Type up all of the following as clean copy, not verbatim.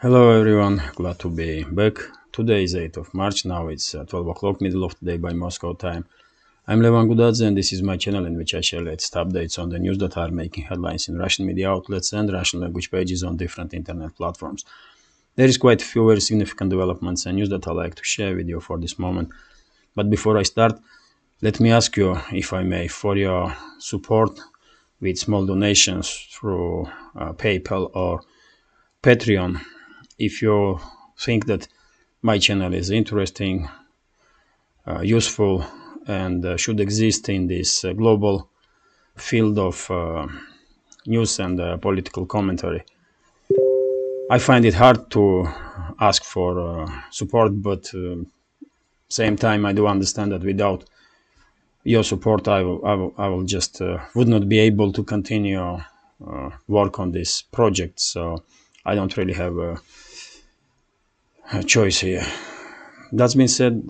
Hello everyone, glad to be back. Today is 8th of March, now it's 12 o'clock, middle of the day by Moscow time. I'm Levan Gudadze and this is my channel in which I share latest updates on the news that are making headlines in Russian media outlets and Russian language pages on different internet platforms. There is quite a few very significant developments and news that I like to share with you for this moment. But before I start, let me ask you, if I may, for your support with small donations through PayPal or Patreon. If you think that my channel is interesting, useful, and should exist in this global field of news and political commentary, I find it hard to ask for support, but same time I do understand that without your support I will just would not be able to continue work on this project. So I don't really have a choice here. That's been said,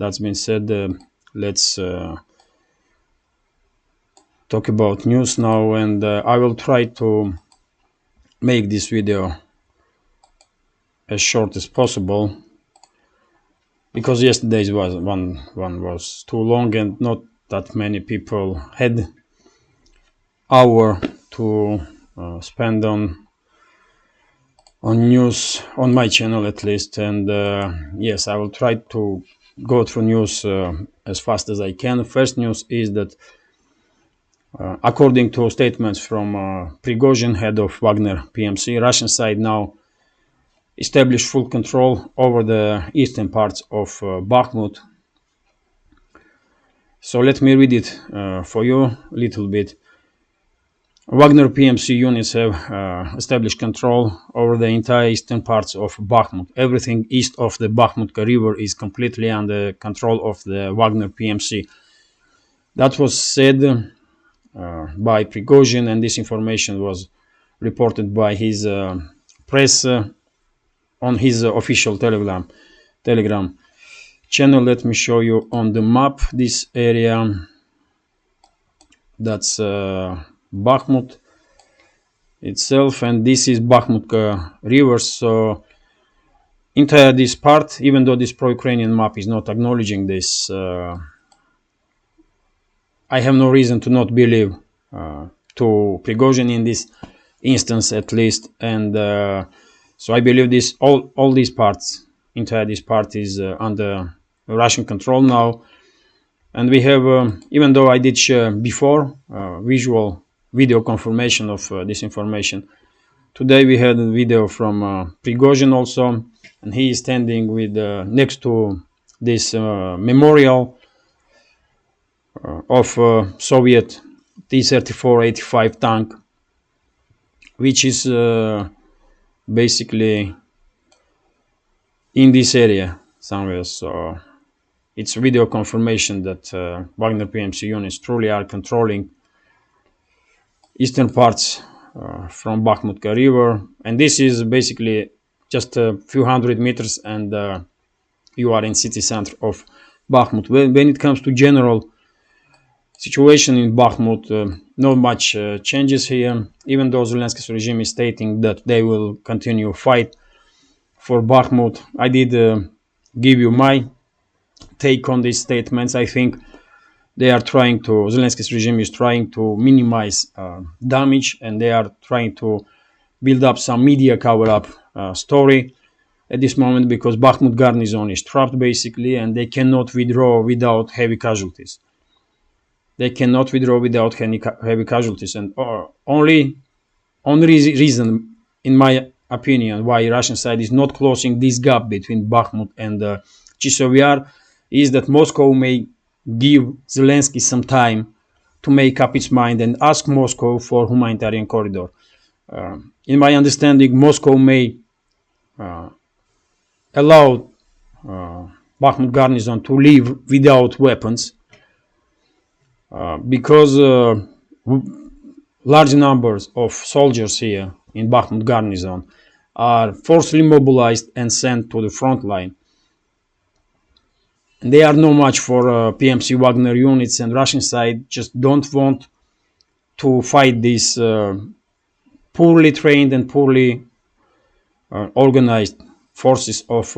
let's talk about news now, and I will try to make this video as short as possible because yesterday's one was too long and not that many people had hour to spend on news on my channel at least. And yes, I will try to go through news as fast as I can. First news is that according to statements from Prigozhin, head of Wagner PMC, Russian side now established full control over the eastern parts of Bakhmut. So let me read it for you a little bit. Wagner PMC units have established control over the entire eastern parts of Bakhmut. Everything east of the Bakhmutka river is completely under control of the Wagner PMC. That was said by Prigozhin, and this information was reported by his press on his official Telegram channel. Let me show you on the map this area. That's Bakhmut itself, and this is Bakhmutka river. So entire this part, even though this pro-Ukrainian map is not acknowledging this, I have no reason to not believe to Prigozhin in this instance at least. And so I believe this all these parts, entire this part is under Russian control now. And we have, even though I did share before video confirmation of this information, today we had a video from Prigozhin also, and he is standing with next to this memorial of Soviet T-34-85 tank, which is basically in this area somewhere. So it's video confirmation that Wagner PMC units truly are controlling eastern parts from Bakhmutka river, and this is basically just a few hundred meters and you are in city center of Bakhmut. When it comes to general situation in Bakhmut, not much changes here, even though Zelensky's regime is stating that they will continue fight for Bakhmut. I did give you my take on these statements. I think they are trying to, Zelensky's regime is trying to minimize damage, and they are trying to build up some media cover-up story at this moment, because Bakhmut garnison is trapped basically, and they cannot withdraw without heavy casualties. They cannot withdraw without heavy casualties, and only reason, in my opinion, why Russian side is not closing this gap between Bakhmut and Chisov Yar is that Moscow may give Zelensky some time to make up its mind and ask Moscow for humanitarian corridor. In my understanding, Moscow may allow Bakhmut garnison to leave without weapons, because large numbers of soldiers here in Bakhmut garnison are forcibly mobilized and sent to the front line. And they are no match for PMC Wagner units, and Russian side just don't want to fight these poorly trained and poorly organized forces of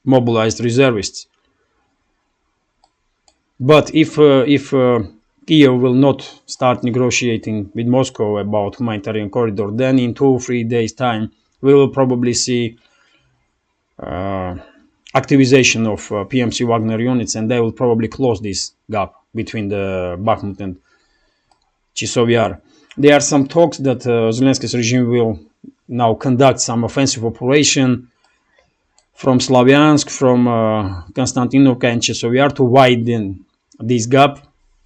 mobilized reservists. But if Kiev will not start negotiating with Moscow about humanitarian corridor, then in 2 or 3 days' time we will probably see activization of PMC Wagner units, and they will probably close this gap between the Bakhmut and Chisov. There are some talks that Zelensky's regime will now conduct some offensive operation from Slavyansk, from Konstantinovka and Chisov to widen this gap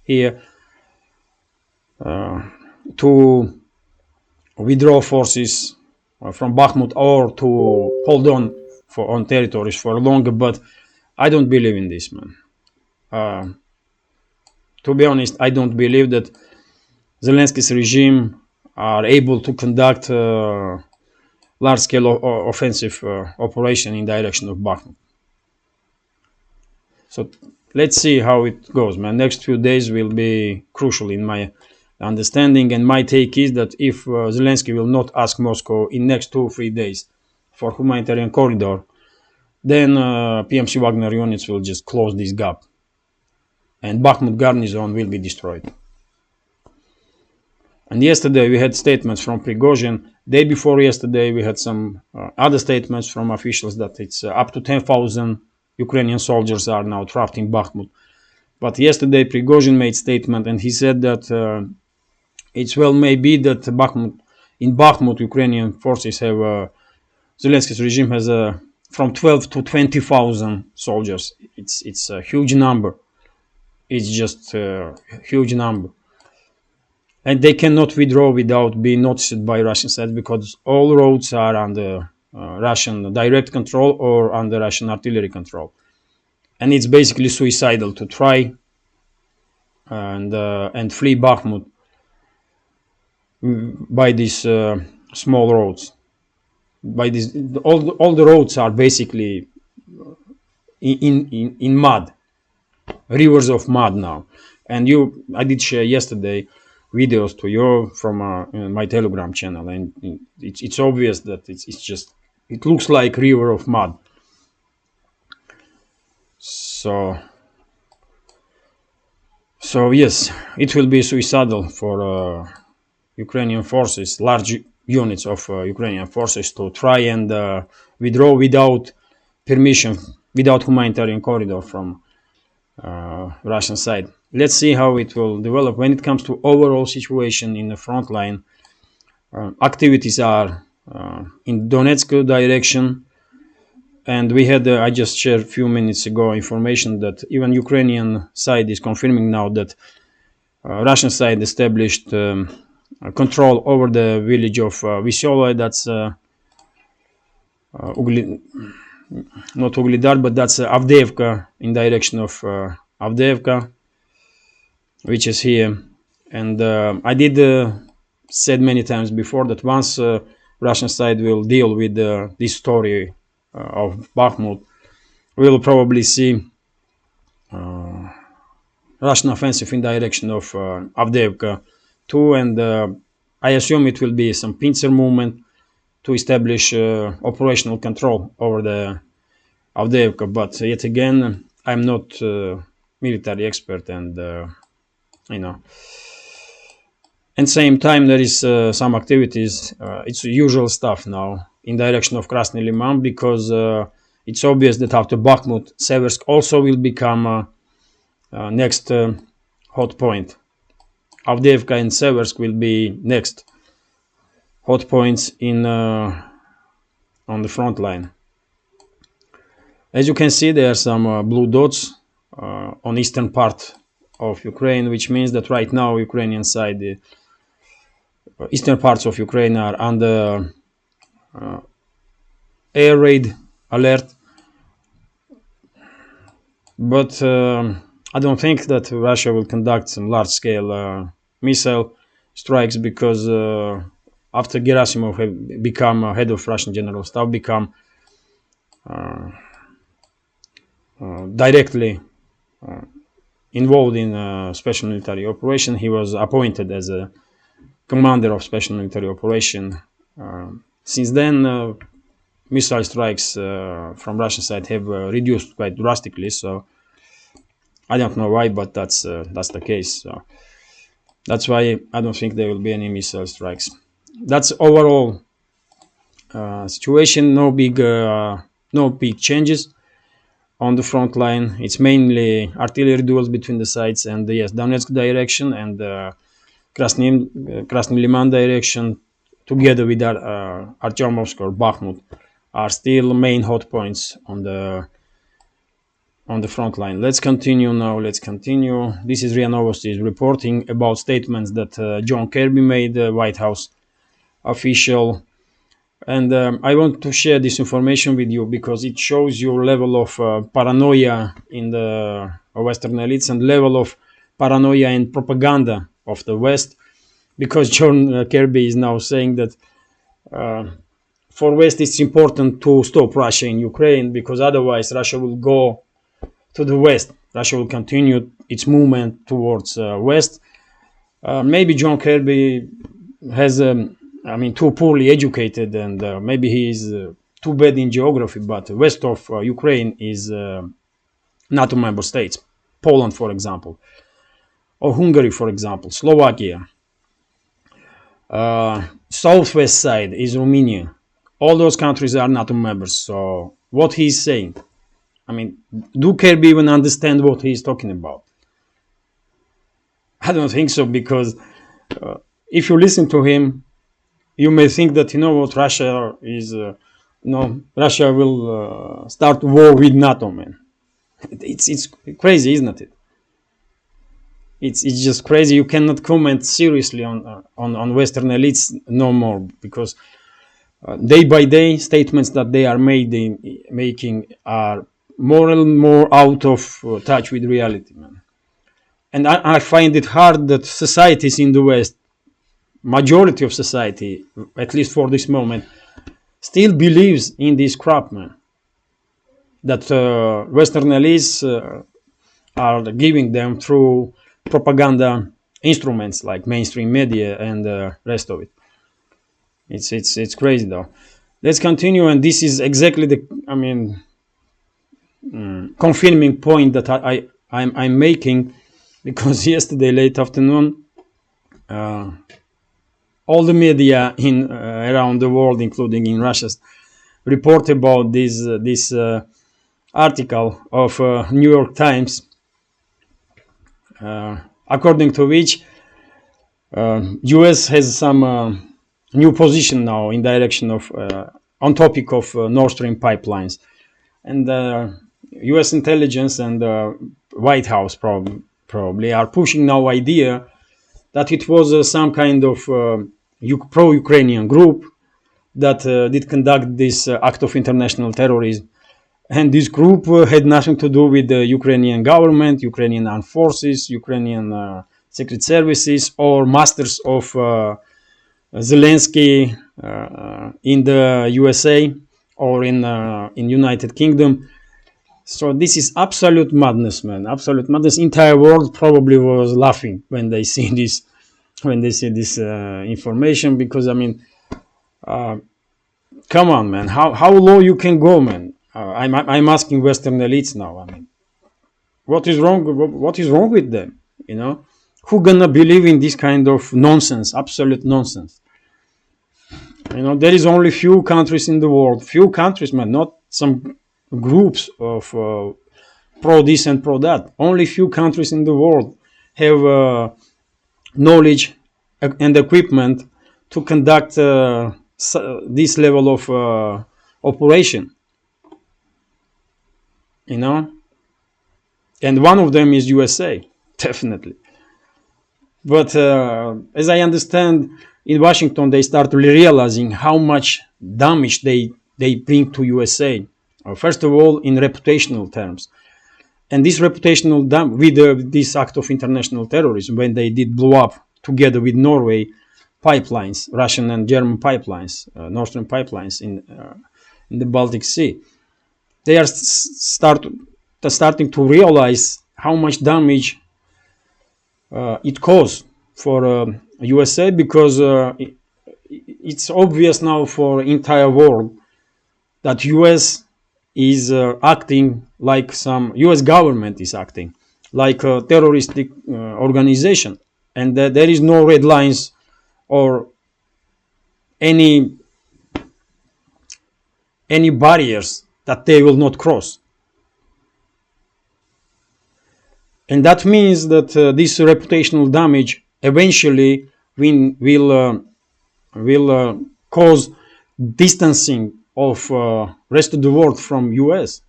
here, to withdraw forces from Bakhmut or to hold on territories for longer. But I don't believe in this, man. To be honest, I don't believe that Zelensky's regime are able to conduct large-scale offensive operation in direction of Bakhmut. So let's see how it goes, man. Next few days will be crucial in my understanding, and my take is that if Zelensky will not ask Moscow in next 2 or 3 days for humanitarian corridor, then PMC Wagner units will just close this gap, and Bakhmut garnison will be destroyed. And yesterday we had statements from Prigozhin. Day before yesterday we had some other statements from officials that it's up to 10,000 Ukrainian soldiers are now trapped in Bakhmut. But yesterday Prigozhin made statement, and he said that it's well maybe that in Bakhmut Ukrainian forces have Zelensky's regime has from 12 to 20,000 soldiers. It's a huge number. It's just a huge number. And they cannot withdraw without being noticed by Russian side, because all roads are under Russian direct control or under Russian artillery control. And it's basically suicidal to try and flee Bakhmut by these small roads. By these, all the roads are basically in mud, rivers of mud now. And I did share yesterday videos to you from my Telegram channel, and it's obvious that it looks like river of mud. So yes, it will be suicidal for Ukrainian forces, large units of Ukrainian forces, to try and withdraw without permission, without humanitarian corridor from Russian side. Let's see how it will develop. When it comes to overall situation in the front line, activities are in Donetsk direction, and we had I just shared a few minutes ago information that even Ukrainian side is confirming now that Russian side established control over the village of Veselaya. That's not Uglidar, but that's Avdeevka, in direction of Avdeevka, which is here. And I did said many times before that once Russian side will deal with this story of Bakhmut, we will probably see Russian offensive in direction of Avdeevka too, and I assume it will be some pincer movement to establish operational control over the Avdeevka. But yet again, I'm not military expert, and and same time there is some activities. It's usual stuff now in direction of Krasny Liman, because it's obvious that after Bakhmut, Seversk also will become next hot point. Avdeevka and Seversk will be next hot points on the front line. As you can see, there are some blue dots on eastern part of Ukraine, which means that right now Ukrainian side, the eastern parts of Ukraine are under air raid alert. But I don't think that Russia will conduct some large-scale missile strikes, because after Gerasimov have become head of Russian General Staff, become directly involved in a special military operation. He was appointed as a commander of special military operation. Since then, missile strikes from Russian side have reduced quite drastically. So I don't know why, but that's the case. So that's why I don't think there will be any missile strikes. That's overall situation. No big changes on the front line. It's mainly artillery duels between the sides, and yes, Donetsk direction and Krasny Liman direction, together with Artyomovsk or Bakhmut, are still main hot points on the front line. Let's continue now. Let's continue. This is RIA Novosti reporting about statements that John Kirby made, the White House official. And I want to share this information with you because it shows your level of paranoia in the Western elites and level of paranoia and propaganda of the West. Because John Kirby is now saying that for West it's important to stop Russia in Ukraine, because otherwise Russia will go to the West. Russia will continue its movement towards West. Maybe John Kirby has, too poorly educated, and maybe he is too bad in geography, but west of Ukraine is NATO member states. Poland, for example, or Hungary, for example, Slovakia. Southwest side is Romania. All those countries are NATO members. So what he's saying, do Kirby even understand what he's talking about? I don't think so, because if you listen to him, you may think that Russia is Russia will start war with NATO, man. It's crazy, isn't it? It's just crazy. You cannot comment seriously on Western elites no more, because day by day statements that they are making are more and more out of touch with reality, man. And I find it hard that societies in the West, majority of society, at least for this moment, still believes in this crap, man. That Western elites are giving them through propaganda instruments like mainstream media and the rest of it. It's crazy though. Let's continue, and this is exactly the confirming point that I'm making, because yesterday late afternoon, all the media in around the world, including in Russia, report about this article of New York Times, according to which U.S. has some new position now in direction of on topic of Nord Stream pipelines, and U.S. intelligence and White House probably are pushing now idea that it was some kind of pro-Ukrainian group that did conduct this act of international terrorism. And this group had nothing to do with the Ukrainian government, Ukrainian armed forces, Ukrainian secret services, or masters of Zelensky in the USA or in United Kingdom. So this is absolute madness, man. Absolute madness. Entire world probably was laughing when they see this, information, because come on, man. How low you can go, man? I'm asking Western elites now. What is wrong? What is wrong with them? Who gonna believe in this kind of nonsense? Absolute nonsense. There is only few countries in the world. Few countries, man. Not some groups of pro this and pro that. Only few countries in the world have knowledge and equipment to conduct this level of operation. And one of them is USA, definitely. But as I understand, in Washington they start realizing how much damage they bring to USA. First of all, in reputational terms, and this reputational damage with this act of international terrorism, when they did blow up together with Norway pipelines, Russian and German pipelines, Nord Stream pipelines in the Baltic Sea. They are starting to realize how much damage it caused for USA, because it's obvious now for entire world that US is acting like some US government is acting like a terroristic organization, and that there is no red lines or any barriers that they will not cross. And that means that this reputational damage eventually will cause distancing of rest of the world from US,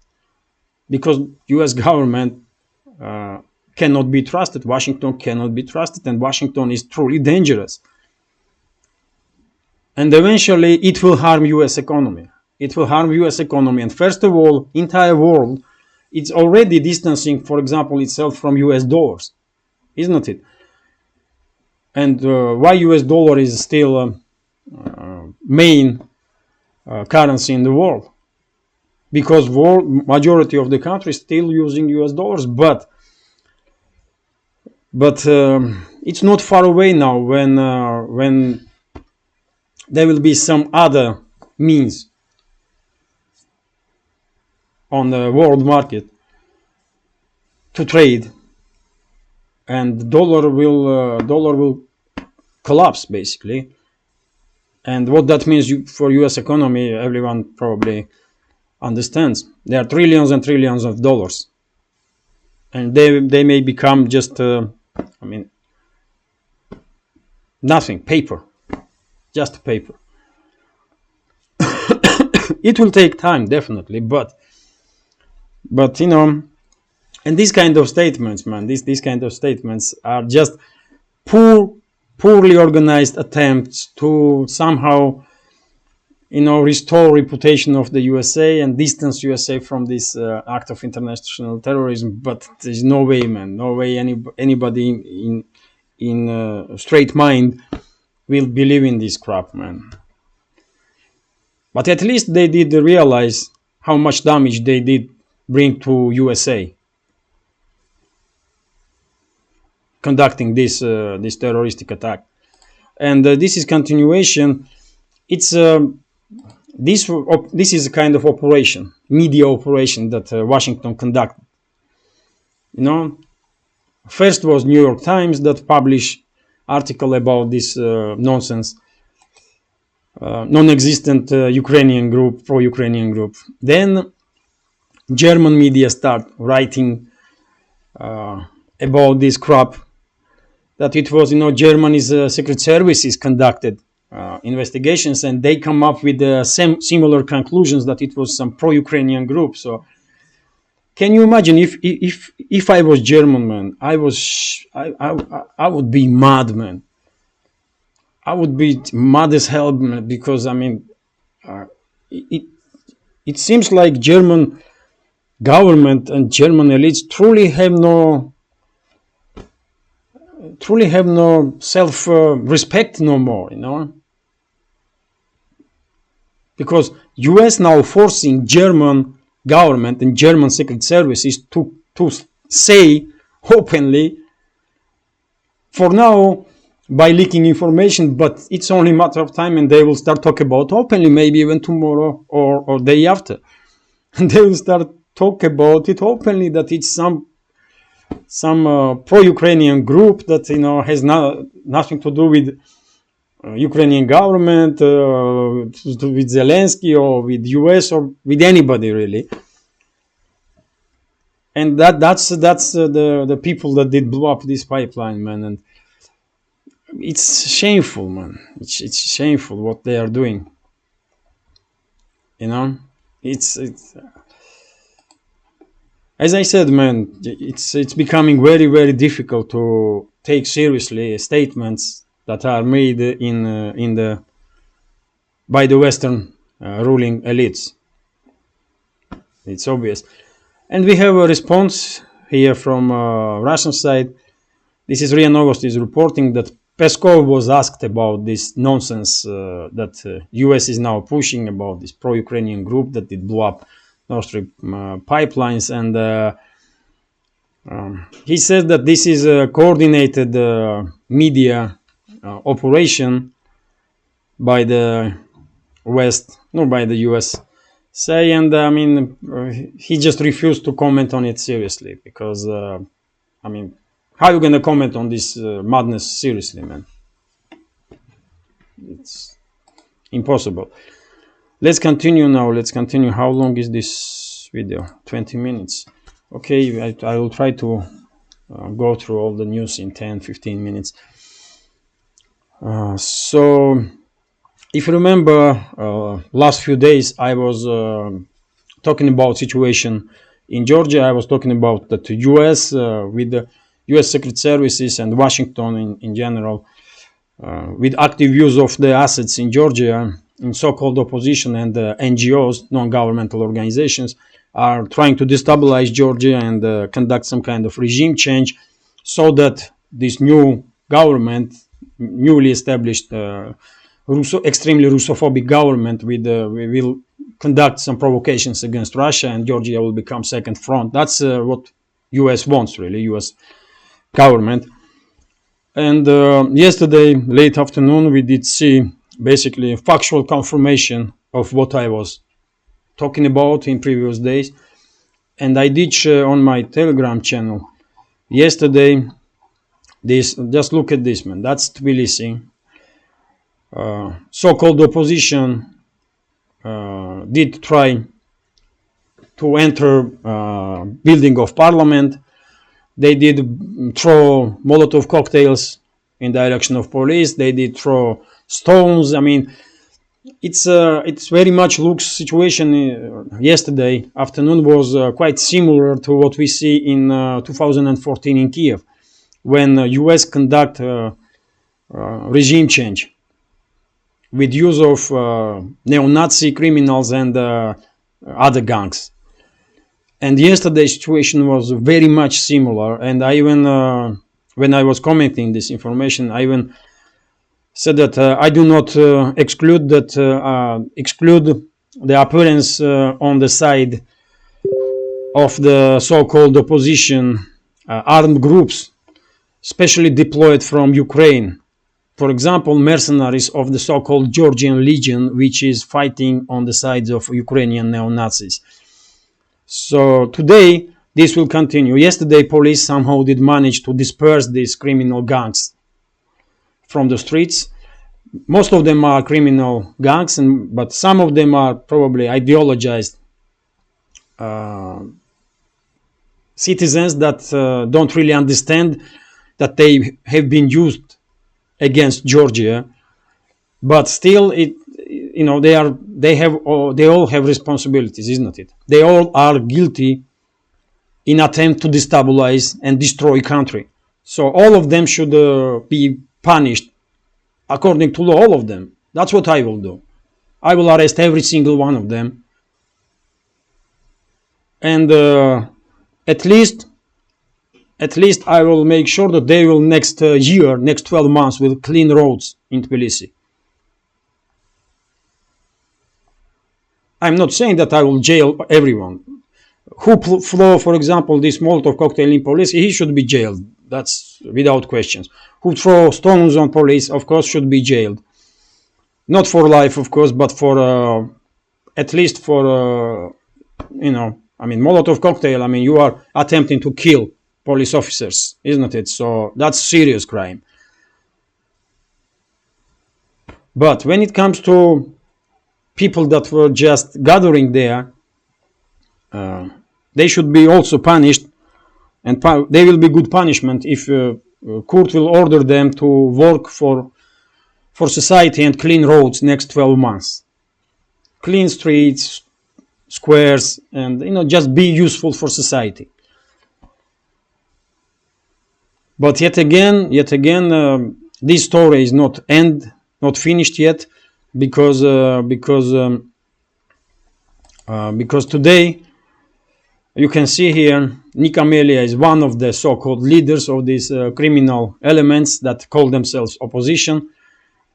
because US government cannot be trusted. Washington cannot be trusted, and Washington is truly dangerous. And eventually it will harm US economy. It will harm US economy. And first of all, entire world, it's already distancing, for example, itself from US dollars, isn't it? And why US dollar is still main currency in the world? Because majority of the countries still using US dollars, but it's not far away now when there will be some other means on the world market to trade, and dollar will collapse basically. And what that means for US economy, everyone probably understands. There are trillions and trillions of dollars, and they may become just nothing, paper, just paper. It will take time, definitely, but and these kind of statements, man, these kind of statements are just poorly organized attempts to somehow restore reputation of the USA and distance USA from this act of international terrorism. But there's no way, man, no way anybody in straight mind will believe in this crap, man. But at least they did realize how much damage they did bring to USA, conducting this terroristic attack. And this is continuation. It's this is a kind of operation, media operation that Washington conducted. First was New York Times that published article about this nonsense, non-existent Ukrainian group, pro-Ukrainian group. Then German media start writing about this crap, that it was, Germany's secret services conducted investigations, and they come up with similar conclusions that it was some pro-Ukrainian group. So can you imagine if I was German, man? I would be mad, man. I would be mad as hell, man, because it seems like German government and German elites truly have no self-respect no more, because US now forcing German government and German secret services to say openly, for now, by leaking information, but it's only a matter of time and they will start talking about openly, maybe even tomorrow or day after, and they will start talk about it openly, that it's some pro-Ukrainian group that has nothing to do with Ukrainian government, with Zelensky or with US or with anybody really. And that's the people that did blow up this pipeline, man. And it's shameful, man. It's shameful what they are doing. It's as I said, man, it's becoming very, very difficult to take seriously statements that are made by the Western ruling elites. It's obvious. And we have a response here from Russian side. This is RIA Novosti is reporting that Peskov was asked about this nonsense that US is now pushing about this pro-Ukrainian group that did blow up Nord Stream pipelines, and he said that this is a coordinated media operation by the West, no, by the US say, and he just refused to comment on it seriously because I mean, how are you gonna comment on this madness seriously, man? It's impossible. Let's continue now. Let's continue. How long is this video? 20 minutes. Okay, I will try to go through all the news in 10-15 minutes. So if you remember, last few days I was talking about situation in Georgia. I was talking about the U.S. With the U.S. Secret Services and Washington in general, with active use of the assets in Georgia, in so-called opposition and NGOs, non-governmental organizations, are trying to destabilize Georgia and conduct some kind of regime change, so that this new government, newly established extremely Russophobic government, will conduct some provocations against Russia, and Georgia will become second front. That's what U.S. wants, really, U.S. government. And yesterday, late afternoon, we did see basically a factual confirmation of what I was talking about in previous days. And I did share on my Telegram channel yesterday this. Just look at this, man. That's Tbilisi. So-called opposition did try to enter building of parliament. They did throw Molotov cocktails in direction of police. They did throw stones. I mean, it's very much looks situation yesterday afternoon was quite similar to what we see in 2014 in Kiev, when U.S. conduct regime change with use of neo-Nazi criminals and other gangs. And yesterday's situation was very much similar. And I even, when I was commenting this information, I even said that I do not exclude the appearance on the side of the so-called opposition armed groups, especially deployed from Ukraine. For example, mercenaries of the so-called Georgian Legion, which is fighting on the sides of Ukrainian neo-Nazis. So today, this will continue. Yesterday, police somehow did manage to disperse these criminal gangs from the streets. Most of them are criminal gangs, but some of them are probably ideologized citizens that don't really understand that they have been used against Georgia, but still, they all have responsibilities, isn't it? They all are guilty in attempt to destabilize and destroy country. So all of them should be punished according to law. All of them. That's what I will do. I will arrest every single one of them, and at least I will make sure that they will next 12 months, will clean roads in Tbilisi. I'm not saying that I will jail everyone. Who throw, for example, this Molotov cocktail in police, he should be jailed. That's without questions. Who throw stones on police, of course, should be jailed. Not for life, of course, but for at least for, Molotov cocktail, you are attempting to kill police officers, isn't it? So that's serious crime. But when it comes to people that were just gathering there, they should be also punished, and they will be good punishment if court will order them to work for society and clean roads next 12 months, clean streets, squares, and just be useful for society. But yet again, this story is not finished yet, because today you can see here Nika Melia is one of the so-called leaders of these criminal elements that call themselves opposition.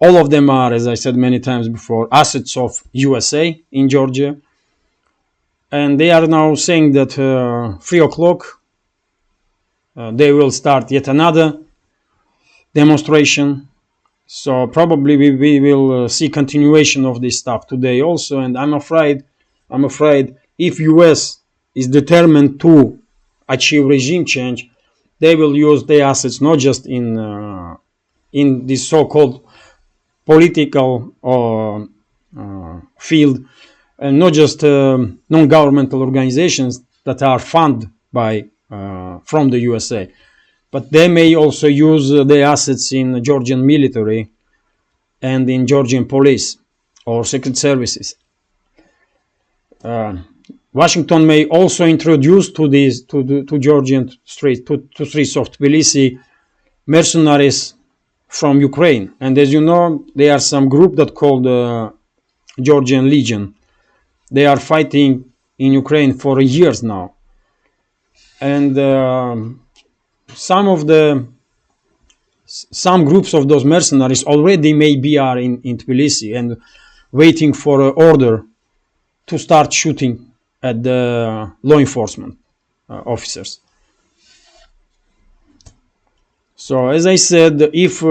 All of them are, as I said many times before, assets of USA in Georgia, and they are now saying that 3 o'clock they will start yet another demonstration. So probably we will see continuation of this stuff today also, and I'm afraid I'm afraid if US is determined to achieve regime change, they will use their assets not just in this so-called political field, and not just non-governmental organizations that are funded by from the USA, but they may also use their assets in Georgian military and in Georgian police or secret services. Washington may also introduce to Georgian streets, to streets of Tbilisi, mercenaries from Ukraine. And as you know, there are some group that called Georgian Legion. They are fighting in Ukraine for years now, and some groups of those mercenaries already maybe are in Tbilisi and waiting for an order to start shooting at the law enforcement officers. So as I said, if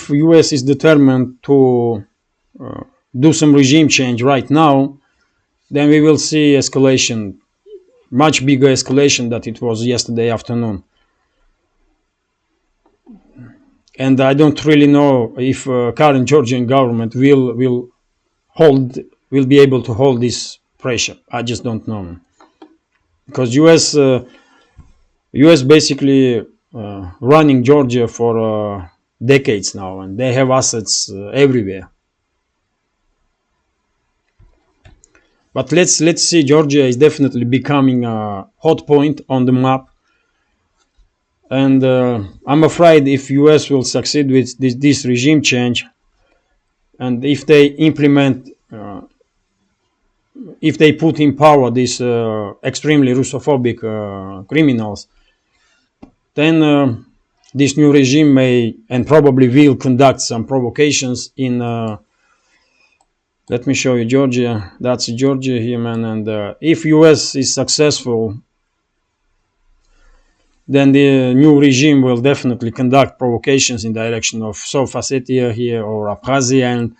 US is determined to do some regime change right now, then we will see escalation, much bigger escalation than it was yesterday afternoon. And I don't really know if current Georgian government will be able to hold this pressure. I just don't know, because US basically running Georgia for decades now, and they have assets everywhere. But let's see. Georgia is definitely becoming a hot point on the map, and I'm afraid if US will succeed with this regime change, and if they implement, if they put in power these extremely Russophobic criminals, then this new regime may and probably will conduct some provocations in. Let me show you Georgia. That's Georgia here, man. And if US is successful, then the new regime will definitely conduct provocations in the direction of South Ossetia here or Abkhazia, and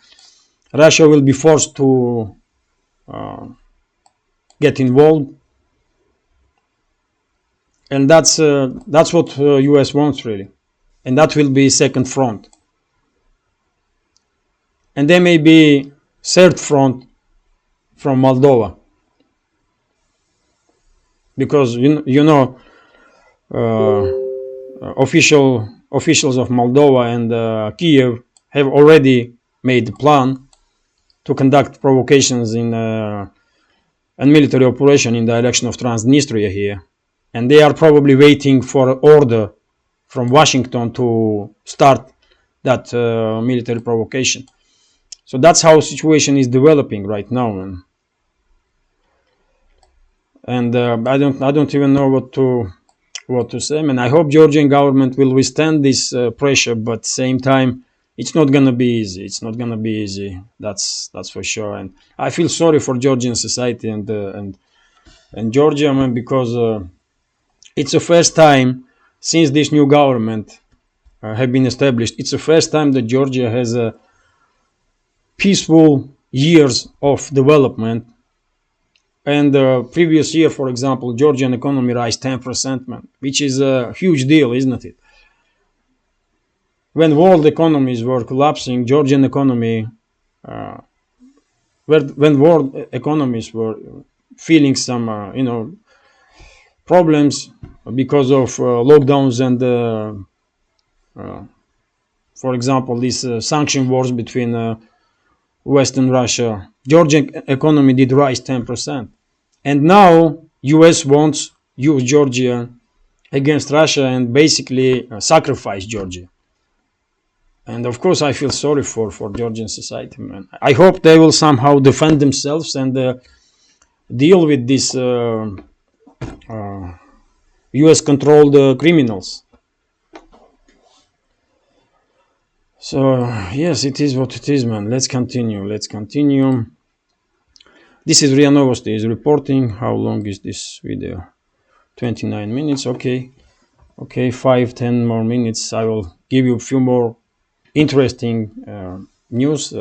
Russia will be forced to get involved. And that's what US wants, really. And that will be second front. And there may be third front from Moldova. Because, you know, officials of Moldova and Kiev have already made a plan to conduct provocations in and military operation in the direction of Transnistria here. And they are probably waiting for an order from Washington to start that military provocation. So that's how the situation is developing right now, man. And I don't even know what to say, man. I hope Georgian government will withstand this pressure, but at the same time, it's not gonna be easy. It's not gonna be easy. That's for sure. And I feel sorry for Georgian society and Georgia, man, because it's the first time since this new government have been established. It's the first time that Georgia has a peaceful years of development. And the previous year, for example, Georgian economy rise 10%, man, which is a huge deal, isn't it? When world economies were collapsing, Georgian economy, when world economies were feeling some, problems because of lockdowns and, for example, these sanction wars between West and Russia, Georgian economy did rise 10%. And now US wants use Georgia against Russia and basically sacrifice Georgia. And of course, I feel sorry for Georgian society, man. I hope they will somehow defend themselves and deal with these US-controlled criminals. So, yes, it is what it is, man. Let's continue. This is RIA Novosti is reporting. How long is this video? 29 minutes. Okay, 5-10 more minutes. I will give you a few more interesting news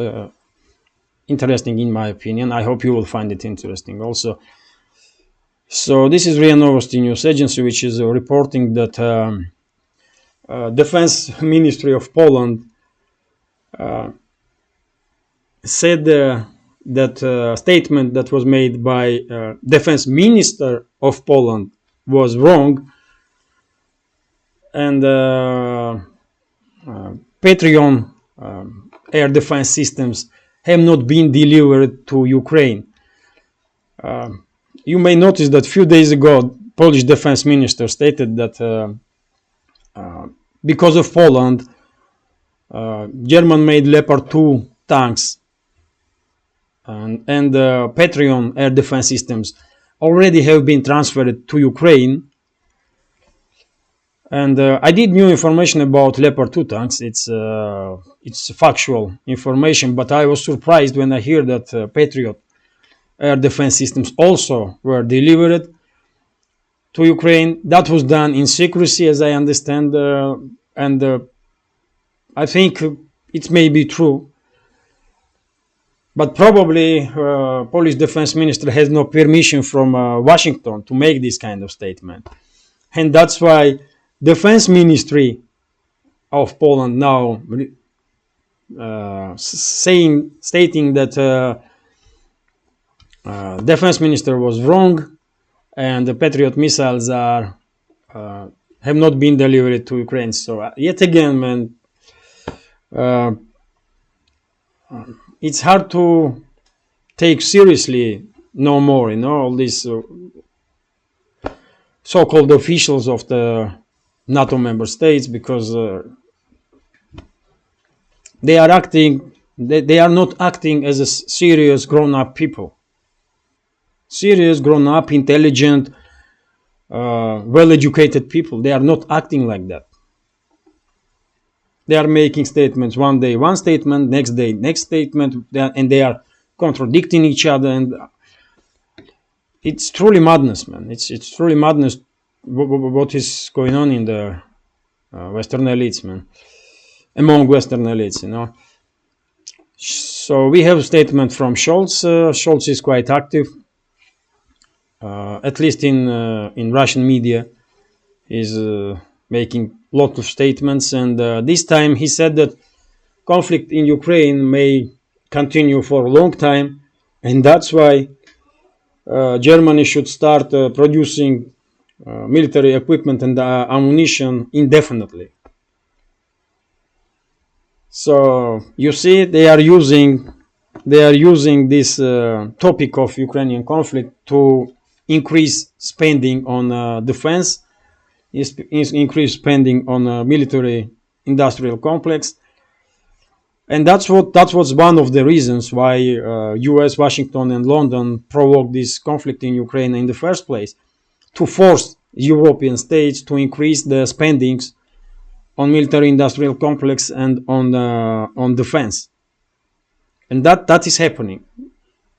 interesting in my opinion. I hope you will find it interesting also. So this is RIA Novosti news agency, which is reporting that Defense Ministry of Poland said that statement that was made by Defense Minister of Poland was wrong, and Patreon air defense systems have not been delivered to Ukraine. You may notice that a few days ago, Polish defense minister stated that because of Poland, German-made Leopard 2 tanks and Patreon air defense systems already have been transferred to Ukraine. And I did new information about Leopard 2 tanks. It's factual information, but I was surprised when I hear that Patriot air defense systems also were delivered to Ukraine. That was done in secrecy, as I understand, and I think it may be true. But probably Polish defense minister has no permission from Washington to make this kind of statement. And that's why defense ministry of Poland now stating that defense minister was wrong and the Patriot missiles are have not been delivered to Ukraine. So yet again, man, it's hard to take seriously no more, all these so-called officials of the NATO member states, because they are not acting as a serious grown-up people. Serious, grown-up, intelligent, well-educated people. They are not acting like that. They are making statements one day, one statement, next day, next statement, and they are contradicting each other. And it's truly madness, man. It's truly madness what is going on in the Western elites, man. Among Western elites, So we have a statement from Scholz. Scholz is quite active, at least in Russian media. He's making a lot of statements, and this time he said that conflict in Ukraine may continue for a long time, and that's why Germany should start producing military equipment and ammunition indefinitely. So you see, they are using this topic of Ukrainian conflict to increase spending on defense, increase spending on military industrial complex, and that's one of the reasons why U.S., Washington, and London provoked this conflict in Ukraine in the first place, to force European states to increase the spendings on military industrial complex and on defense, and that is happening.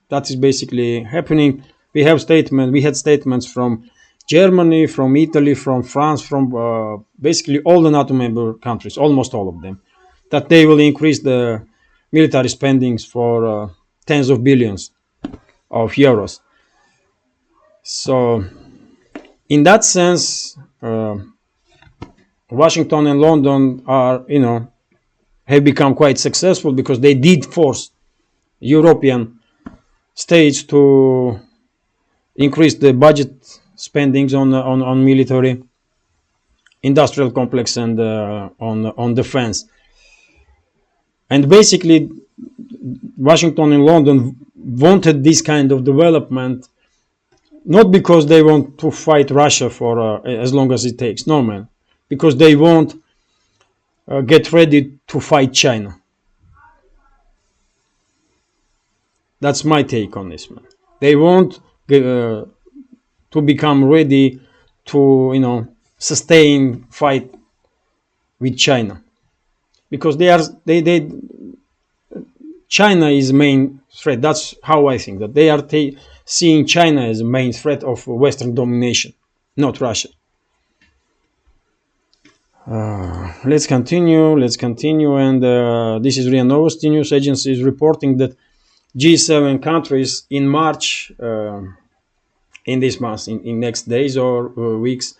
That is basically happening. We had statements from Germany, from Italy, from France, from basically all the NATO member countries, almost all of them, that they will increase the military spendings for tens of billions of euros. So in that sense, Washington and London have become quite successful, because they did force European states to increase the budget spendings on military industrial complex and on defense. And basically, Washington and London wanted this kind of development, not because they want to fight Russia for as long as it takes, no, man, because they want get ready to fight China. That's my take on this, man. They want to become ready to sustain fight with China, because China is main threat. That's how I think, that they are seeing China as a main threat of Western domination, not Russia. Let's continue, and this is RIA Novosti news agency is reporting that G7 countries in March, in this month, in next days or weeks,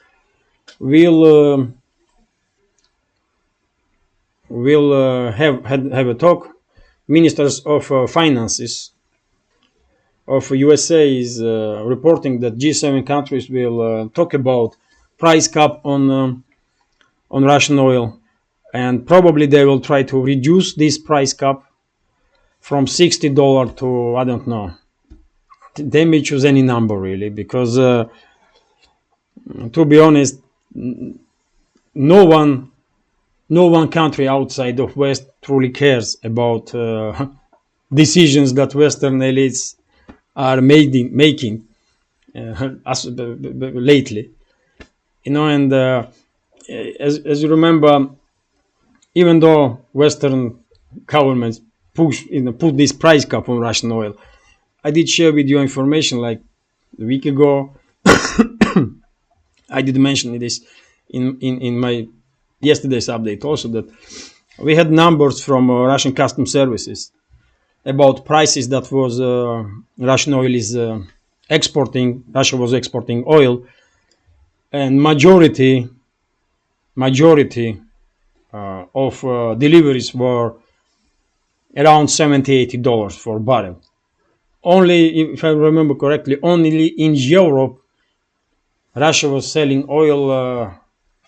will have a talk. Ministers of finances of USA is reporting that G7 countries will talk about price cap on Russian oil, and probably they will try to reduce this price cap from $60 to, I don't know. They may choose any number really, because to be honest, no one country outside of West truly cares about decisions that Western elites are making lately. And as you remember, even though Western governments put this price cap on Russian oil, I did share with you information like a week ago. I did mention this in my yesterday's update also, that we had numbers from Russian customs services about prices that was Russian oil is exporting. Russia was exporting oil, and majority of deliveries were around $70-80 for barrel. Only, if I remember correctly, only in Europe, Russia was selling oil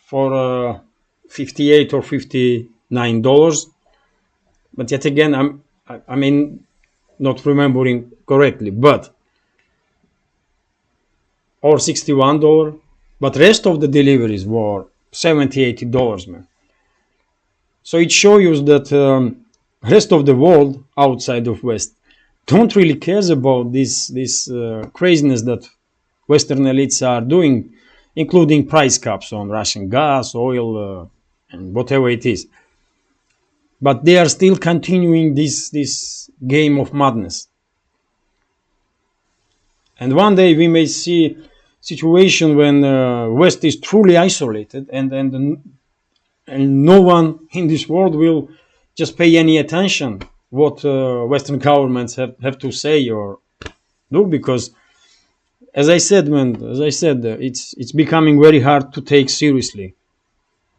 for 58 or $59. But yet again, I mean, not remembering correctly, but or $61. But rest of the deliveries were $70-80, man. So it shows you that rest of the world outside of West don't really cares about this craziness that Western elites are doing, including price caps on Russian gas, oil, and whatever it is. But they are still continuing this game of madness. And one day we may see situation when West is truly isolated, and no one in this world will just pay any attention what Western governments have to say or do, because as I said, it's becoming very hard to take seriously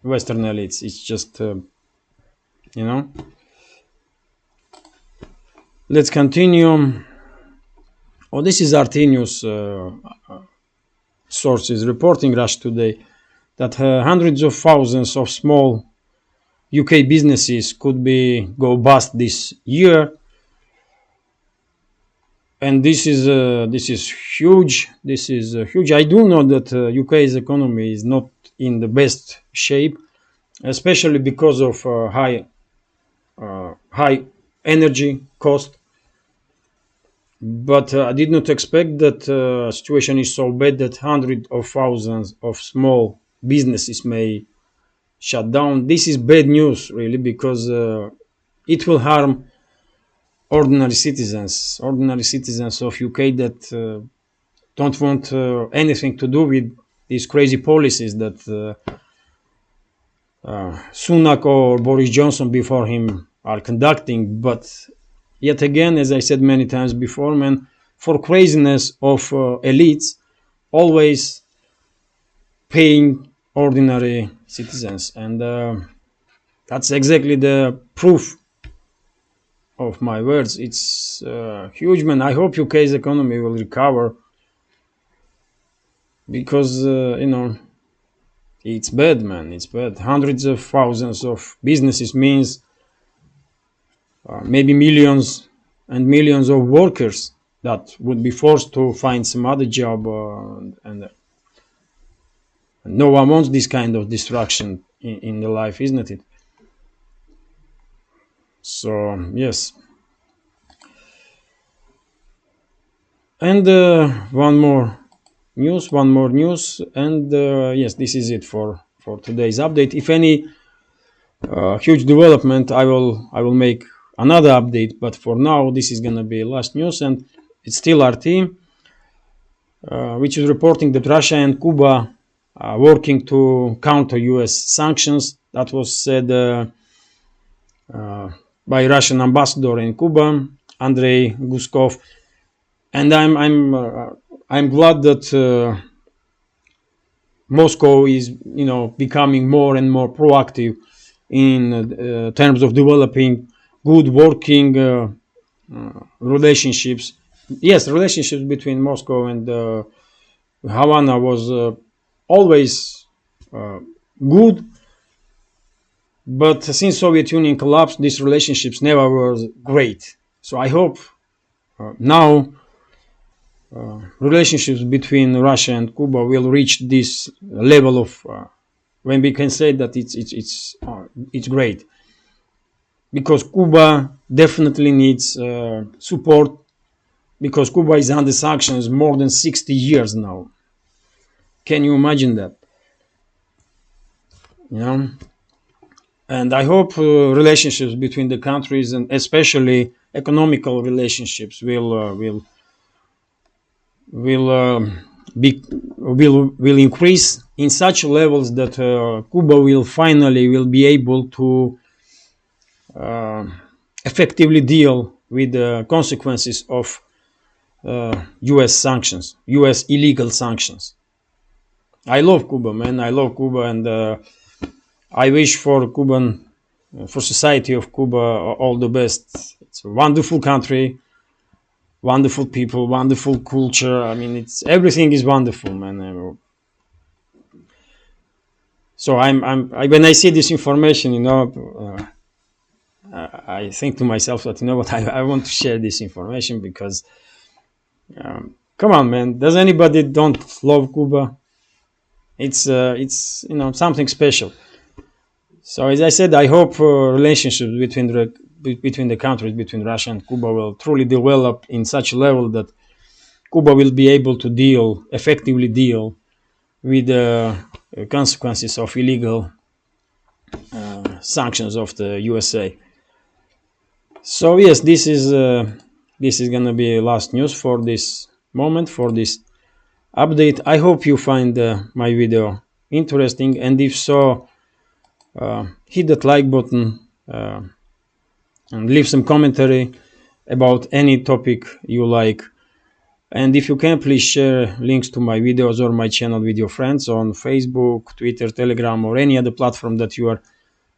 Western elites. It's just Let's continue. Oh, this is RT News sources reporting Russia Today that hundreds of thousands of small UK businesses could go bust this year, and this is huge. This is huge. I do know that UK's economy is not in the best shape, especially because of high energy cost. But I did not expect that situation is so bad that hundreds of thousands of small businesses may shut down. This is bad news, really, because it will harm ordinary citizens of UK that don't want anything to do with these crazy policies that Sunak or Boris Johnson before him are conducting. But yet again, as I said many times before, man, for craziness of elites, always paying ordinary citizens. And that's exactly the proof of my words. It's huge, man. I hope UK's economy will recover, because, it's bad, man. It's bad. Hundreds of thousands of businesses means maybe millions and millions of workers that would be forced to find some other job, and no one wants this kind of destruction in the life, isn't it? So yes. And one more news, and yes, this is it for today's update. If any huge development, I will make another update, but for now this is gonna be last news, and it's still RT, which is reporting that Russia and Cuba are working to counter US sanctions. That was said by Russian ambassador in Cuba. Andrei Guskov, and I'm glad that Moscow is, becoming more and more proactive in terms of developing good working relationships. Yes, relationships between Moscow and Havana was always uh, good, but since Soviet Union collapsed, these relationships never were great. So I hope now relationships between Russia and Cuba will reach this level of when we can say that it's great, because Cuba definitely needs support, because Cuba is under sanctions more than 60 years now. Can you imagine that? You know, and I hope relationships between the countries, and especially economical relationships, will will increase in such levels that Cuba will be able to uh, effectively deal with the consequences of U.S. sanctions, U.S. illegal sanctions. I love Cuba, man. I love Cuba, and I wish for society of Cuba all the best. It's a wonderful country, wonderful people, wonderful culture. I mean, it's everything is wonderful, man. So when I see this information, I think to myself that, you know what, I want to share this information, because come on, man, does anybody don't love Cuba? It's something special. So as I said, I hope relationships between the countries, between Russia and Cuba, will truly develop in such a level that Cuba will be able to effectively deal with the consequences of illegal sanctions of the USA. So yes, this is gonna be last news for this moment, for this update. I hope you find my video interesting, and if so, hit that like button and leave some commentary about any topic you like. And if you can, please share links to my videos or my channel with your friends on Facebook, Twitter, Telegram, or any other platform that you are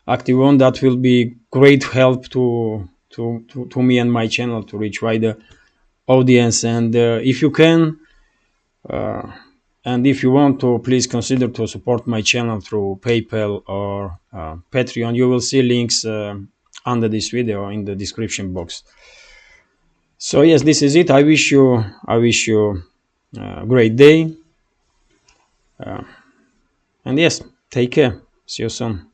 active on. That will be great help to me and my channel to reach wider audience. And if you can, uh, and if you want to, please consider to support my channel through PayPal or Patreon. You will see links under this video in the description box. So yes, this is it. I wish you a great day, and yes, take care. See you soon.